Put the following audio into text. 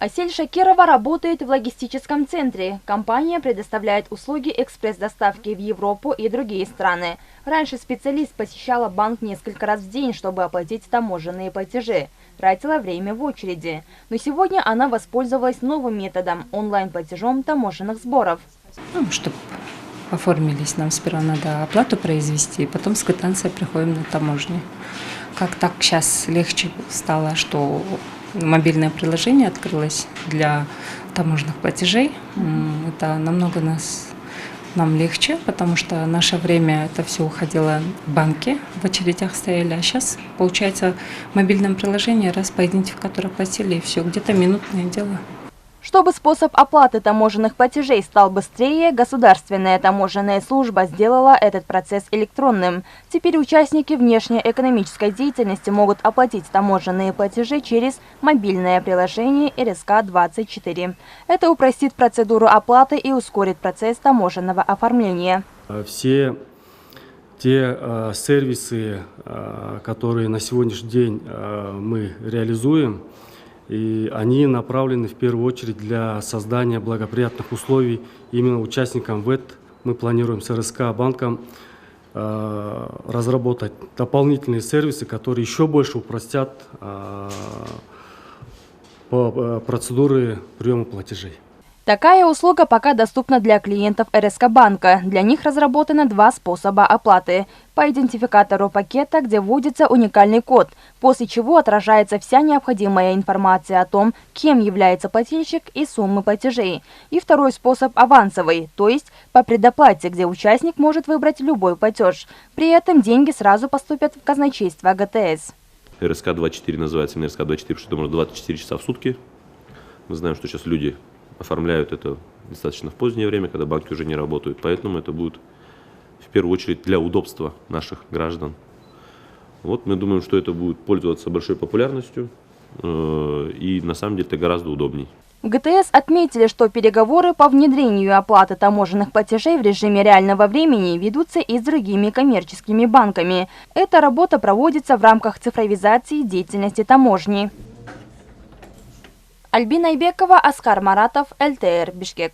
Асель Шакирова работает в логистическом центре. Компания предоставляет услуги экспресс-доставки в Европу и другие страны. Раньше специалист посещала банк несколько раз в день, чтобы оплатить таможенные платежи. Тратила время в очереди. Но сегодня она воспользовалась новым методом – онлайн-платежом таможенных сборов. Чтобы оформились, нам сперва надо оплату произвести, потом с квитанцией приходим на таможню. Как так сейчас легче стало, что мобильное приложение открылось для таможенных платежей. Это намного нам легче, потому что наше время это все уходило в банки, в очередях стояли, а сейчас, получается, в мобильном приложении раз по идентификатору платили, и все, где-то минутное дело. Чтобы способ оплаты таможенных платежей стал быстрее, Государственная таможенная служба сделала этот процесс электронным. Теперь участники внешнеэкономической деятельности могут оплатить таможенные платежи через мобильное приложение РСК-24. Это упростит процедуру оплаты и ускорит процесс таможенного оформления. Все те сервисы, которые на сегодняшний день мы реализуем, и они направлены в первую очередь для создания благоприятных условий именно участникам ВЭТ. Мы планируем с РСК банком разработать дополнительные сервисы, которые еще больше упростят процедуры приема платежей. Такая услуга пока доступна для клиентов РСК банка. Для них разработано два способа оплаты. По идентификатору пакета, где вводится уникальный код, после чего отражается вся необходимая информация о том, кем является плательщик и суммы платежей. И второй способ авансовый, то есть по предоплате, где участник может выбрать любой платеж. При этом деньги сразу поступят в казначейство ГТС. РСК-24 называется именно РСК-24, потому что можно 24 часа в сутки. Мы знаем, что сейчас люди оформляют это достаточно в позднее время, когда банки уже не работают. Поэтому это будет в первую очередь для удобства наших граждан. Вот мы думаем, что это будет пользоваться большой популярностью. И на самом деле это гораздо удобней. В ГТС отметили, что переговоры по внедрению оплаты таможенных платежей в режиме реального времени ведутся и с другими коммерческими банками. Эта работа проводится в рамках цифровизации деятельности таможни. Альбина Айбекова, Оскар Маратов, ЛТР, Бишкек.